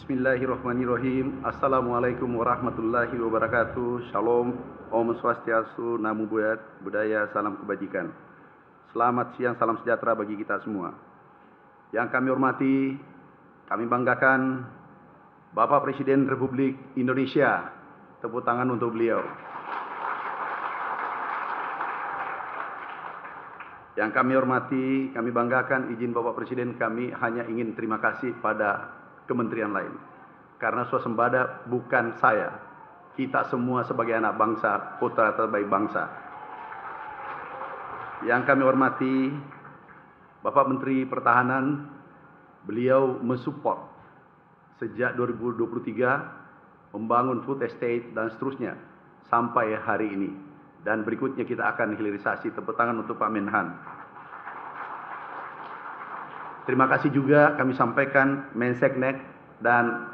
Bismillahirrahmanirrahim. Assalamualaikum warahmatullahi wabarakatuh. Shalom, Om Swastiastu, Namo Buddhaya, salam kebajikan. Selamat siang, salam sejahtera bagi kita semua. Yang kami hormati, kami banggakan Bapak Presiden Republik Indonesia. Tepuk tangan untuk beliau. Yang kami hormati, kami banggakan izin Bapak Presiden, kami hanya ingin terima kasih pada kementerian lain. Karena swasembada bukan saya. Kita semua sebagai anak bangsa, putra terbaik bangsa. Yang kami hormati Bapak Menteri Pertahanan, beliau mensupport sejak 2023 membangun food estate dan seterusnya sampai hari ini. Dan berikutnya kita akan hilirisasi. Tepuk tangan untuk Pak Menhan. Terima kasih juga kami sampaikan Menseknek dan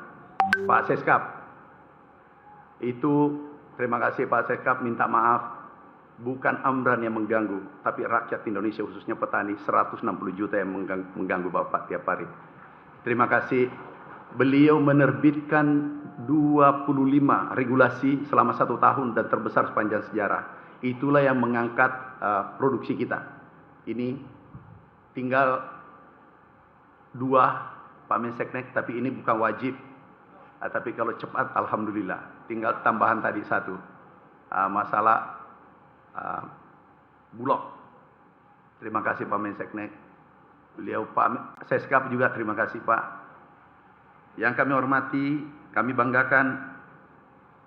Pak Seskap. Itu terima kasih Pak Seskap, minta maaf. Bukan Amran yang mengganggu, tapi rakyat Indonesia khususnya petani 160 juta yang mengganggu Bapak tiap hari. Terima kasih. Beliau menerbitkan 25 regulasi selama 1 tahun dan terbesar sepanjang sejarah. Itulah yang mengangkat produksi kita. Ini tinggal 2 Pak Menseknek, tapi ini bukan wajib. Tapi kalau cepat alhamdulillah. Tinggal tambahan tadi 1. Masalah Bulog. Terima kasih Pak Menseknek. Beliau Pak Seskap juga terima kasih Pak. Yang kami hormati, kami banggakan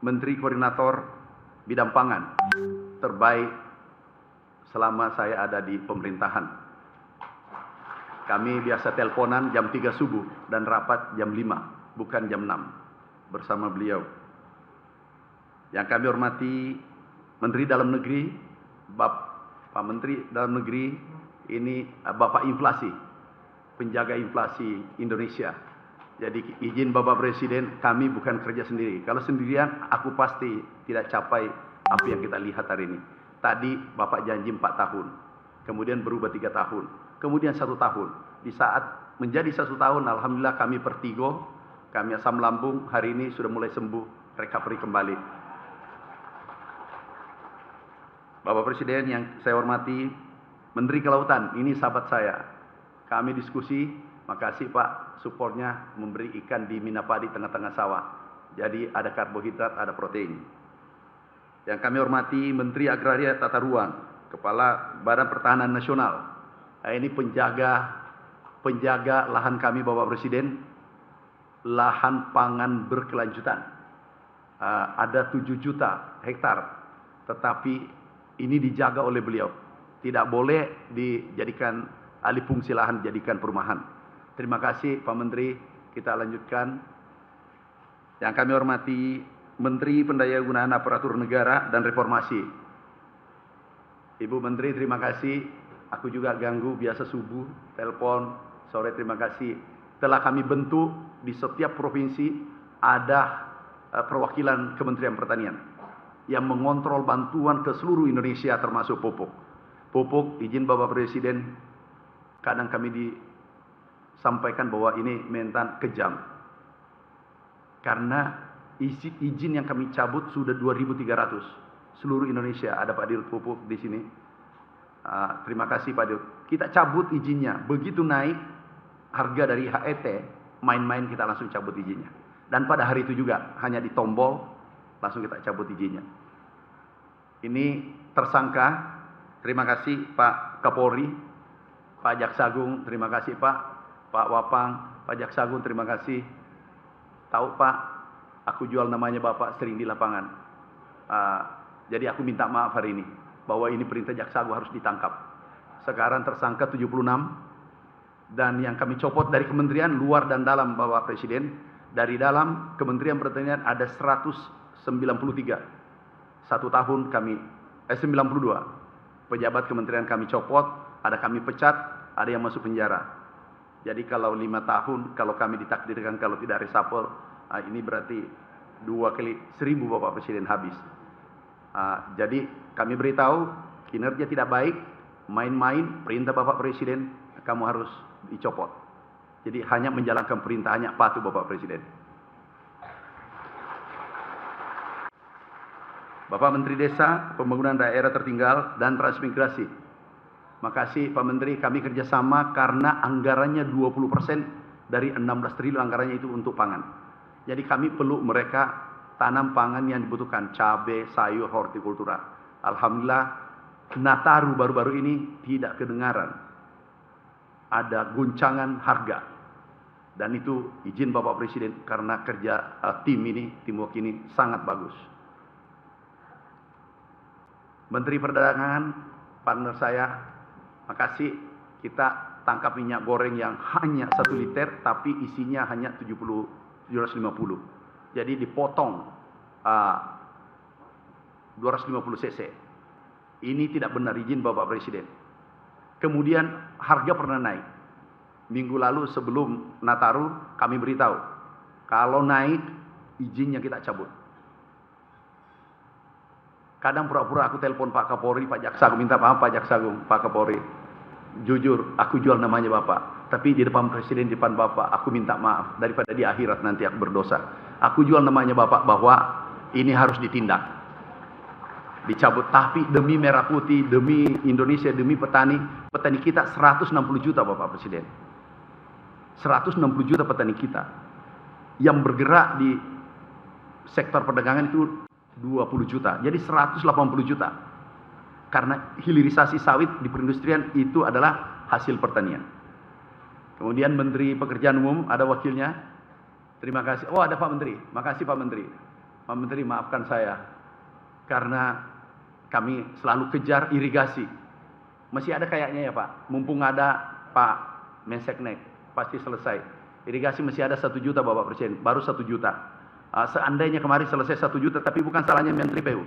Menteri Koordinator Bidang Pangan terbaik selama saya ada di pemerintahan. Kami biasa teleponan jam 3 subuh dan rapat jam 5, bukan jam 6 bersama beliau. Yang kami hormati Menteri Dalam Negeri, Pak Menteri Dalam Negeri ini Bapak Inflasi, penjaga inflasi Indonesia. Jadi izin Bapak Presiden, kami bukan kerja sendiri. Kalau sendirian aku pasti tidak capai apa yang kita lihat hari ini. Tadi Bapak janji 4 tahun, kemudian berubah 3 tahun, kemudian 1 tahun. Di saat menjadi 1 tahun, alhamdulillah kami pertigo, kami asam lambung, hari ini sudah mulai sembuh, recovery kembali. Bapak Presiden yang saya hormati, Menteri Kelautan, ini sahabat saya. Kami diskusi, makasih Pak, supportnya memberi ikan di Minapadi tengah-tengah sawah. Jadi ada karbohidrat, ada protein. Yang kami hormati Menteri Agraria Tata Ruang, Kepala Badan Pertahanan Nasional. Ini penjaga lahan kami Bapak Presiden, lahan pangan berkelanjutan. Ada 7 juta hektar, tetapi ini dijaga oleh beliau. Tidak boleh dijadikan alih fungsi lahan, dijadikan perumahan. Terima kasih Pak Menteri, kita lanjutkan. Yang kami hormati Menteri Pendayagunaan Aparatur Negara dan Reformasi. Ibu Menteri terima kasih, aku juga ganggu biasa subuh, telepon, sore terima kasih. Telah kami bentuk di setiap provinsi ada perwakilan Kementerian Pertanian yang mengontrol bantuan ke seluruh Indonesia termasuk pupuk. Pupuk izin Bapak Presiden, kadang kami sampaikan bahwa ini mentan kejam. Karena izin yang kami cabut sudah 2.300. Seluruh Indonesia, ada Pak Dirut Pupuk di sini. Terima kasih Pak Dirut. Kita cabut izinnya. Begitu naik harga dari HET, main-main kita langsung cabut izinnya. Dan pada hari itu juga, hanya di tombol, langsung kita cabut izinnya. Ini tersangka, terima kasih Pak Kapolri, Pak Jaksagung, terima kasih Pak Wapang, Pak Jaksagung, terima kasih. Tahu Pak, aku jual namanya Bapak sering di lapangan. Jadi aku minta maaf hari ini, bahwa ini perintah Jaksagung harus ditangkap. Sekarang tersangka 76, dan yang kami copot dari kementerian luar dan dalam Bapak Presiden. Dari dalam Kementerian Pertanian ada 193. 1 tahun kami, 92. Pejabat kementerian kami copot, ada kami pecat, ada yang masuk penjara. Jadi kalau 5 tahun, kalau kami ditakdirkan kalau tidak reshuffle, ini berarti 2 kali 1000 Bapak Presiden habis. Jadi kami beritahu kinerja tidak baik, main-main, perintah Bapak Presiden, kamu harus dicopot. Jadi hanya menjalankan perintah, hanya patuh Bapak Presiden. Bapak Menteri Desa, Pembangunan Daerah Tertinggal, dan Transmigrasi. Makasih Pak Menteri, kami kerjasama karena anggarannya 20% dari 16 triliun anggarannya itu untuk pangan. Jadi kami perlu mereka tanam pangan yang dibutuhkan, cabai, sayur, hortikultura. Alhamdulillah, Nataru baru-baru ini tidak kedengaran ada goncangan harga. Dan itu izin Bapak Presiden karena kerja tim ini, teamwork ini sangat bagus. Menteri Perdagangan, partner saya, makasih kita tangkap minyak goreng yang hanya 1 liter tapi isinya hanya 750. Jadi dipotong 250 cc. Ini tidak benar, izin Bapak Presiden. Kemudian harga pernah naik. Minggu lalu sebelum Nataru kami beritahu, kalau naik izinnya kita cabut. Kadang pura-pura aku telepon Pak Kapolri, Pak Jaksa, aku minta maaf Pak Jaksa Agung, Pak Kapolri. Jujur, aku jual namanya Bapak. Tapi di depan Presiden, di depan Bapak, aku minta maaf. Daripada di akhirat nanti aku berdosa. Aku jual namanya Bapak bahwa ini harus ditindak. Dicabut. Tapi demi Merah Putih, demi Indonesia, demi petani kita 160 juta Bapak Presiden. 160 juta petani kita. Yang bergerak di sektor perdagangan itu 20 juta, jadi 180 juta. Karena hilirisasi sawit di perindustrian itu adalah hasil pertanian. Kemudian Menteri Pekerjaan Umum, ada wakilnya. Terima kasih. Oh, ada Pak Menteri. Makasih Pak Menteri. Pak Menteri, maafkan saya. Karena kami selalu kejar irigasi. Masih ada kayaknya ya Pak. Mumpung ada Pak Menseknek, pasti selesai. Irigasi masih ada 1 juta Bapak Presiden, baru 1 juta. Seandainya kemarin selesai 1 juta, tapi bukan salahnya Menteri PU.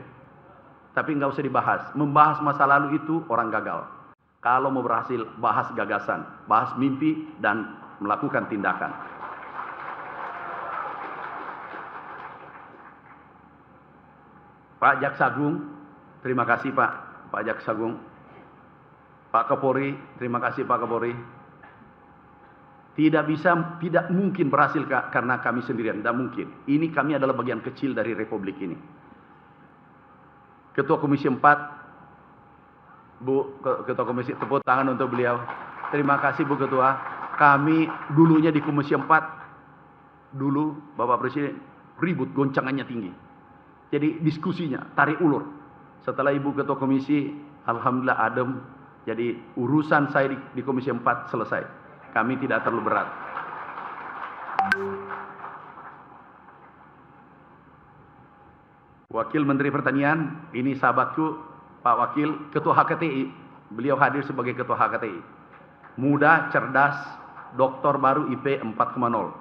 Tapi nggak usah dibahas. Membahas masa lalu itu orang gagal. Kalau mau berhasil, bahas gagasan, bahas mimpi, dan melakukan tindakan. Pak Jaksa Agung, terima kasih Pak Jaksa Agung. Pak Kapolri, terima kasih Pak Kapolri. Tidak mungkin berhasil karena kami sendirian, tidak mungkin. Ini kami adalah bagian kecil dari Republik ini. Ketua Komisi 4, Bu Ketua Komisi, tepuk tangan untuk beliau. Terima kasih Bu Ketua. Kami dulunya di Komisi 4, dulu Bapak Presiden ribut, goncangannya tinggi. Jadi diskusinya tarik ulur. Setelah Ibu Ketua Komisi, alhamdulillah adem. Jadi urusan saya di Komisi 4 selesai. Kami tidak terlalu berat. Wakil Menteri Pertanian, ini sahabatku, Pak Wakil, Ketua HKTI. Beliau hadir sebagai Ketua HKTI. Muda, cerdas, doktor baru IP 4,0.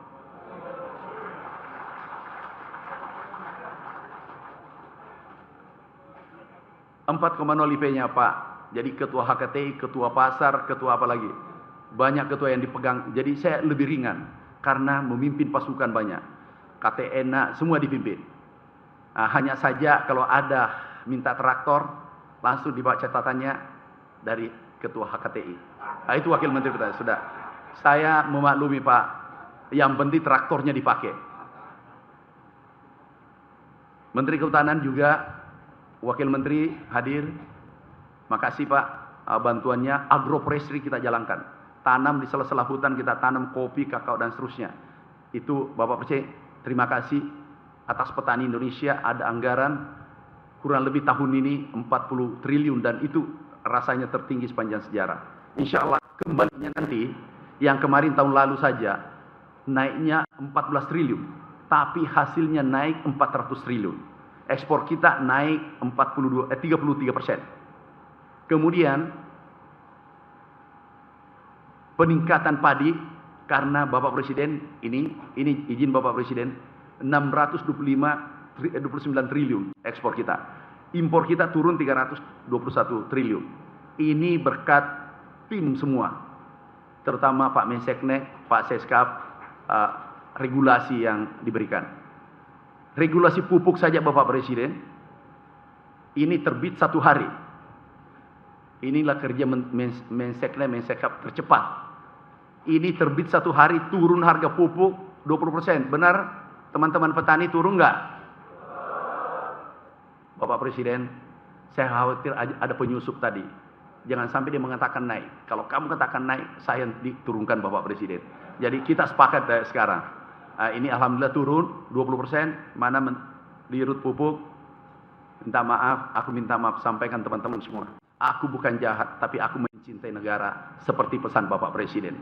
IP-nya Pak. Jadi Ketua HKTI, Ketua Pasar, Ketua apa lagi? Banyak ketua yang dipegang, jadi saya lebih ringan karena memimpin pasukan banyak. KTN semua dipimpin. Hanya saja kalau ada minta traktor, langsung dibawa catatannya dari Ketua HKTI. Itu Wakil Menteri Pertanian. Sudah, saya memaklumi Pak, yang penting traktornya dipakai. Menteri Kehutanan juga, Wakil Menteri hadir. Makasih Pak, bantuannya. Agroforestry kita jalankan. Tanam di sela-sela hutan, kita tanam kopi, kakao, dan seterusnya. Itu Bapak Presiden, terima kasih atas petani Indonesia. Ada anggaran kurang lebih tahun ini 40 triliun, dan itu rasanya tertinggi sepanjang sejarah. Insya Allah kembalinya nanti, yang kemarin tahun lalu saja naiknya 14 triliun, tapi hasilnya naik 400 triliun. Ekspor kita naik 33%. Kemudian peningkatan padi karena Bapak Presiden ini izin Bapak Presiden 629 triliun ekspor kita. Impor kita turun 321 triliun. Ini berkat tim semua. Terutama Pak Menseknek, Pak Seskap, regulasi yang diberikan. Regulasi pupuk saja Bapak Presiden ini terbit 1 hari. Inilah kerja Menseknek, Mensekap tercepat. Ini terbit 1 hari, turun harga pupuk 20%. Benar teman-teman petani, turun nggak? Bapak Presiden, saya khawatir ada penyusup tadi. Jangan sampai dia mengatakan naik. Kalau kamu katakan naik, saya diturunkan Bapak Presiden. Jadi kita sepakat sekarang. Ini alhamdulillah turun 20%. Mana Dirut Pupuk, minta maaf, aku minta maaf, sampaikan teman-teman semua. Aku bukan jahat, tapi aku mencintai negara seperti pesan Bapak Presiden.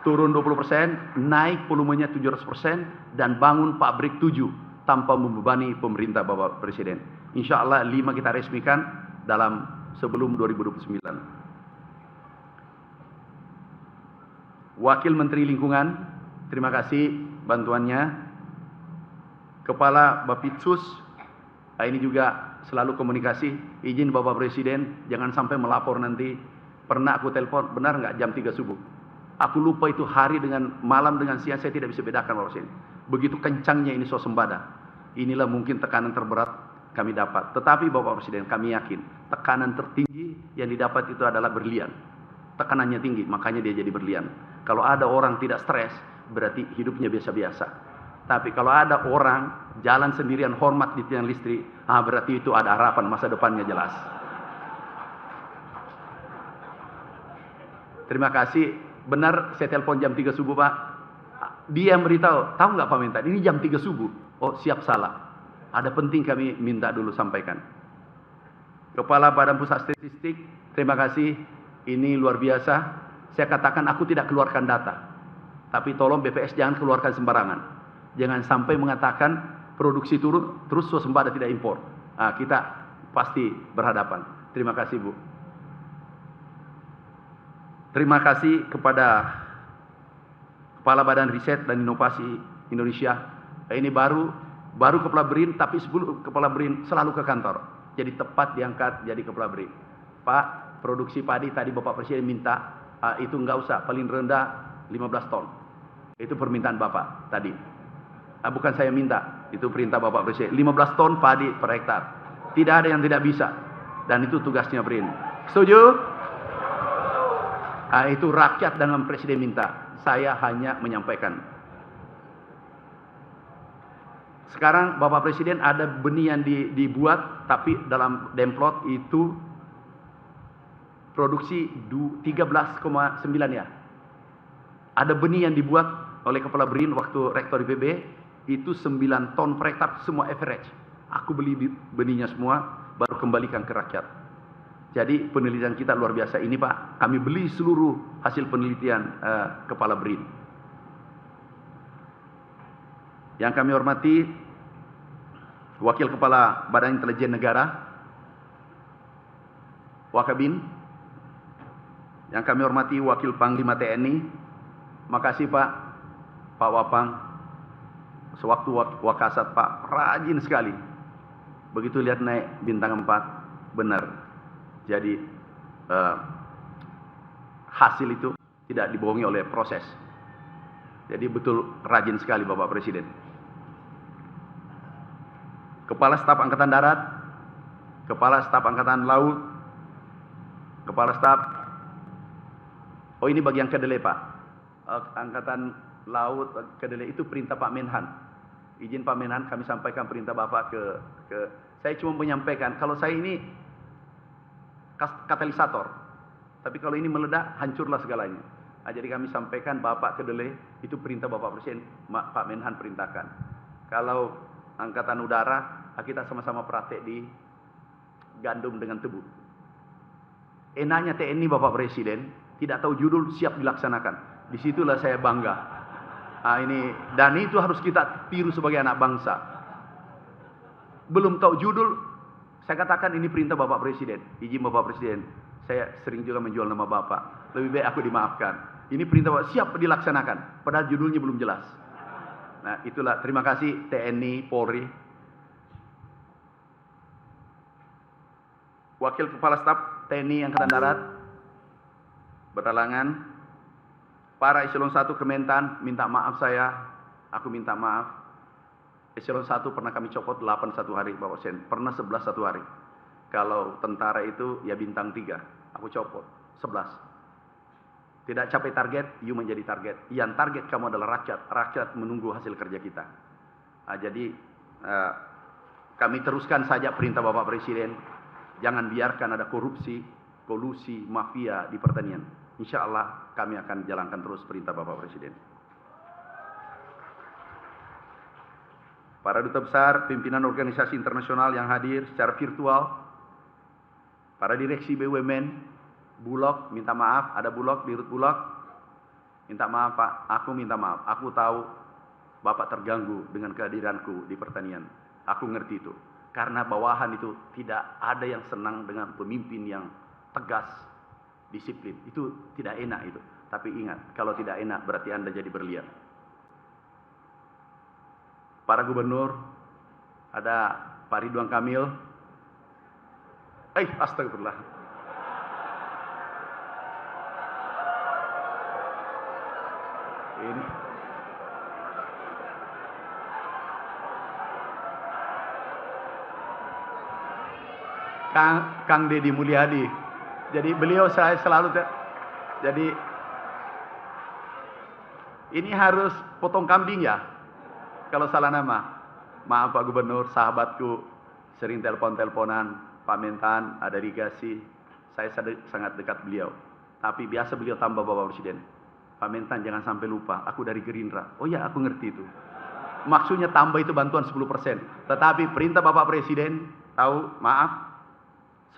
Turun 20%, naik volumenya 700%, dan bangun pabrik 7 tanpa membebani pemerintah Bapak Presiden. Insya Allah 5 kita resmikan dalam sebelum 2029. Wakil Menteri Lingkungan, terima kasih bantuannya. Kepala Bapitsus, ini juga selalu komunikasi. Izin Bapak Presiden, jangan sampai melapor nanti. Pernah aku telepon, benar nggak jam 3 subuh? Aku lupa itu hari dengan malam dengan siang, saya tidak bisa bedakan Bapak Presiden. Begitu kencangnya ini swasembada. Inilah mungkin tekanan terberat kami dapat. Tetapi Bapak Presiden, kami yakin tekanan tertinggi yang didapat itu adalah berlian. Tekanannya tinggi, makanya dia jadi berlian. Kalau ada orang tidak stres, berarti hidupnya biasa-biasa. Tapi kalau ada orang jalan sendirian hormat di tiang listrik, berarti itu ada harapan, masa depannya jelas. Terima kasih. Benar saya telepon jam 3 subuh Pak. Dia yang beritahu, tahu nggak Pak Mentan, ini jam 3 subuh. Oh siap, salah. Ada penting kami minta dulu sampaikan. Kepala Badan Pusat Statistik, terima kasih. Ini luar biasa. Saya katakan aku tidak keluarkan data. Tapi tolong BPS jangan keluarkan sembarangan. Jangan sampai mengatakan produksi turun, terus swasembada tidak impor. Kita pasti berhadapan. Terima kasih Bu. Terima kasih kepada Kepala Badan Riset dan Inovasi Indonesia. Ini baru Kepala BRIN, tapi sebelum Kepala BRIN selalu ke kantor. Jadi tepat diangkat jadi Kepala BRIN. Pak, produksi padi tadi Bapak Presiden minta, itu enggak usah, paling rendah 15 ton. Itu permintaan Bapak tadi. Bukan saya minta, itu perintah Bapak Presiden. 15 ton padi per hektar. Tidak ada yang tidak bisa. Dan itu tugasnya BRIN. Setuju? Itu rakyat dan Presiden minta. Saya hanya menyampaikan. Sekarang Bapak Presiden ada benih yang dibuat, tapi dalam demplot itu produksi 13,9 ya. Ada benih yang dibuat oleh Kepala BRIN waktu Rektor IPB, itu 9 ton per hektar, semua average. Aku beli benihnya semua, baru kembalikan ke rakyat. Jadi penelitian kita luar biasa ini Pak, kami beli seluruh hasil penelitian Kepala BRIN. Yang kami hormati Wakil Kepala Badan Intelijen Negara, Wakabin. Yang kami hormati Wakil Panglima TNI. Makasih Pak Wapang. Sewaktu Wakasat Pak, rajin sekali. Begitu lihat naik bintang 4, benar. Jadi hasil itu tidak dibohongi oleh proses. Jadi betul rajin sekali Bapak Presiden. Kepala Staf Angkatan Darat, Kepala Staf Angkatan Laut, Kepala Staf, oh ini bagian kedelai Pak. Angkatan Laut, kedelai itu perintah Pak Menhan. Izin Pak Menhan kami sampaikan perintah Bapak ke saya cuma menyampaikan, kalau saya ini katalisator. Tapi kalau ini meledak, hancurlah segalanya. Jadi kami sampaikan Bapak kedelai, itu perintah Bapak Presiden, Pak Menhan perintahkan. Kalau Angkatan Udara, kita sama-sama praktek di gandum dengan tebu. Enaknya TNI Bapak Presiden, tidak tahu judul, siap dilaksanakan. Disitulah saya bangga. Dan itu harus kita tiru sebagai anak bangsa. Belum tahu judul, saya katakan ini perintah Bapak Presiden. Izin Bapak Presiden, saya sering juga menjual nama Bapak. Lebih baik aku dimaafkan. Ini perintah Bapak, siap dilaksanakan. Padahal judulnya belum jelas. Nah itulah, terima kasih TNI, Polri. Wakil Kepala Staf TNI Angkatan Darat, berhalangan. Para Eselon 1 Kementan, minta maaf saya. Aku minta maaf. Eselon 1 pernah kami copot 8 satu hari Bapak Presiden, pernah 11 satu hari. Kalau tentara itu ya bintang 3, aku copot 11. Tidak capai target, you menjadi target. Yang target kamu adalah rakyat, rakyat menunggu hasil kerja kita. Jadi eh, kami teruskan saja perintah Bapak Presiden. Jangan biarkan ada korupsi, kolusi, mafia di pertanian. Insya Allah kami akan jalankan terus perintah Bapak Presiden. Para duta besar, pimpinan organisasi internasional yang hadir secara virtual, para direksi BUMN, Bulog, minta maaf, ada Bulog, dirut Bulog, minta maaf Pak, aku minta maaf, aku tahu Bapak terganggu dengan kehadiranku di pertanian, aku ngerti itu, karena bawahan itu tidak ada yang senang dengan pemimpin yang tegas, disiplin, itu tidak enak itu, tapi ingat, kalau tidak enak berarti Anda jadi berlian. Para gubernur, ada Pak Ridwan Kamil. Astagfirullah. Ini Kang Deddy Mulyadi. Jadi beliau saya selalu jadi ini harus potong kambing ya. Kalau salah nama, maaf Pak Gubernur, sahabatku, sering telepon-teleponan, Pak Mentan, ada irigasi, saya sangat dekat beliau. Tapi biasa beliau tambah Bapak Presiden, Pak Mentan jangan sampai lupa, aku dari Gerindra. Oh ya, aku ngerti itu. Maksudnya tambah itu bantuan 10%. Tetapi perintah Bapak Presiden, tahu, maaf,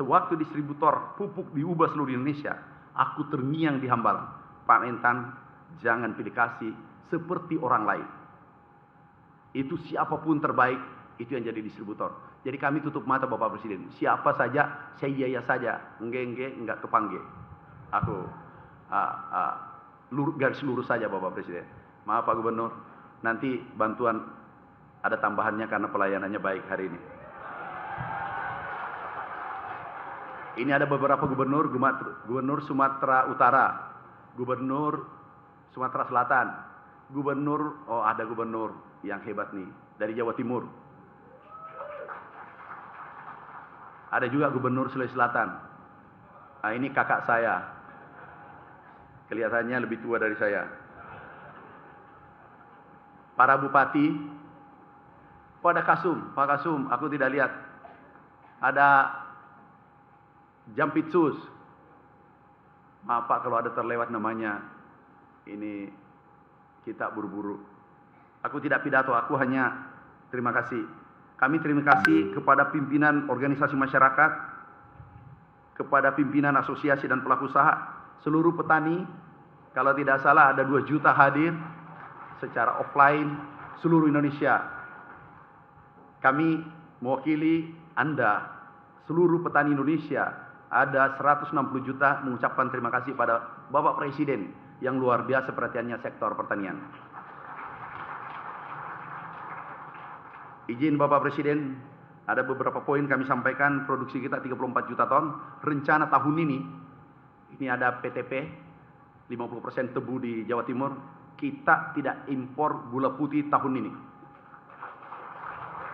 sewaktu distributor pupuk diubah seluruh Indonesia, aku terngiang di Hambalang. Pak Mentan, jangan pilih kasih seperti orang lain. Itu siapapun terbaik, itu yang jadi distributor. Jadi kami tutup mata Bapak Presiden. Siapa saja, saya iya saja. Enggak kepanggil. Aku garis lurus saja Bapak Presiden. Maaf Pak Gubernur, nanti bantuan ada tambahannya karena pelayanannya baik hari ini. Ini ada beberapa gubernur, Gubernur Sumatera Utara, Gubernur Sumatera Selatan, Gubernur, ada gubernur yang hebat nih, dari Jawa Timur. Ada juga Gubernur Sulawesi Selatan. Nah ini kakak saya. Kelihatannya lebih tua dari saya. Para bupati. Oh ada Kasum, Pak Kasum, aku tidak lihat. Ada Jampitsus. Maaf Pak kalau ada terlewat namanya. Ini kita buru-buru. Aku tidak pidato, aku hanya terima kasih. Kami terima kasih kepada pimpinan organisasi masyarakat, kepada pimpinan asosiasi dan pelaku usaha, seluruh petani, kalau tidak salah ada 2 juta hadir secara offline seluruh Indonesia. Kami mewakili Anda, seluruh petani Indonesia, ada 160 juta mengucapkan terima kasih pada Bapak Presiden yang luar biasa perhatiannya sektor pertanian. Izin Bapak Presiden, ada beberapa poin kami sampaikan, produksi kita 34 juta ton, rencana tahun ini ada PTP, 50% tebu di Jawa Timur, kita tidak impor gula putih tahun ini.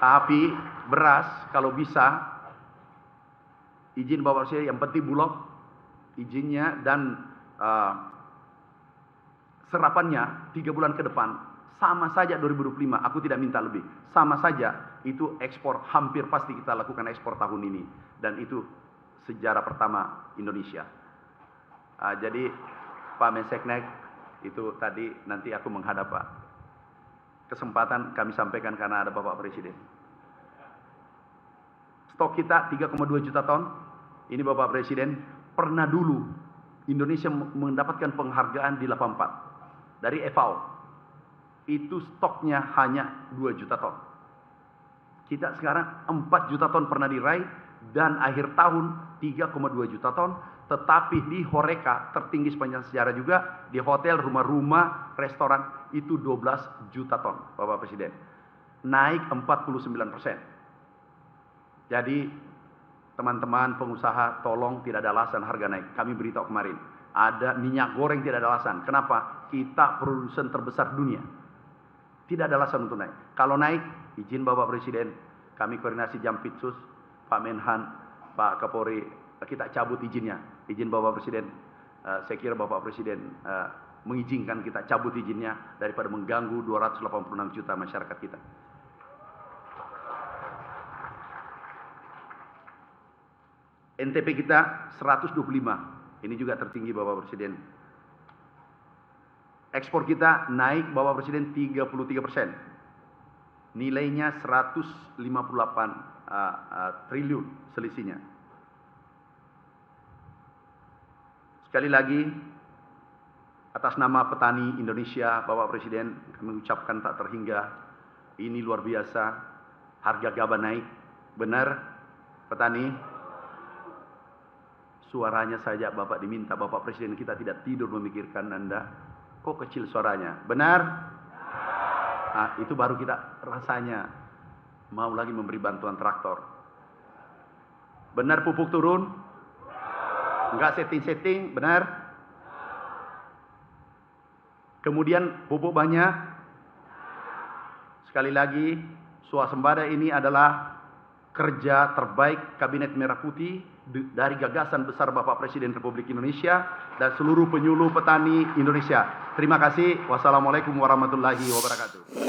Tapi beras kalau bisa, izin Bapak Presiden, yang penting Bulog, izinnya dan serapannya 3 bulan ke depan, sama saja 2025, aku tidak minta lebih. Sama saja, itu ekspor hampir pasti kita lakukan ekspor tahun ini. Dan itu sejarah pertama Indonesia. Jadi Pak Menseknek, itu tadi nanti aku menghadap Pak. Kesempatan kami sampaikan karena ada Bapak Presiden. Stok kita 3,2 juta ton. Ini Bapak Presiden, pernah dulu Indonesia mendapatkan penghargaan di 84 dari FAO. Itu stoknya hanya 2 juta ton. Kita sekarang 4 juta ton pernah diraih, dan akhir tahun 3,2 juta ton, tetapi di Horeca tertinggi sepanjang sejarah juga, di hotel, rumah-rumah, restoran itu 12 juta ton, Bapak Presiden. Naik 49%. Jadi teman-teman pengusaha, tolong tidak ada alasan harga naik. Kami beritahu kemarin, ada minyak goreng tidak ada alasan. Kenapa? Kita produsen terbesar dunia. Tidak ada alasan untuk naik. Kalau naik, izin Bapak Presiden, kami koordinasi Jampitsus, Pak Menhan, Pak Kapolri, kita cabut izinnya. Izin Bapak Presiden, saya kira Bapak Presiden mengizinkan kita cabut izinnya daripada mengganggu 286 juta masyarakat kita. NTP kita 125. Ini juga tertinggi Bapak Presiden. Ekspor kita naik Bapak Presiden 33%. Nilainya 158 triliun selisihnya. Sekali lagi, atas nama petani Indonesia, Bapak Presiden, kami ucapkan tak terhingga. Ini luar biasa. Harga gabah naik. Benar, petani? Suaranya saja Bapak diminta, Bapak Presiden, kita tidak tidur memikirkan Anda. Kok kecil suaranya? Benar? Nah, itu baru kita rasanya mau lagi memberi bantuan traktor. Benar pupuk turun? Enggak setting-setting, benar? Kemudian pupuk banyak. Sekali lagi, swasembada ini adalah kerja terbaik Kabinet Merah Putih dari gagasan besar Bapak Presiden Republik Indonesia dan seluruh penyuluh petani Indonesia. Terima kasih. Wassalamualaikum warahmatullahi wabarakatuh.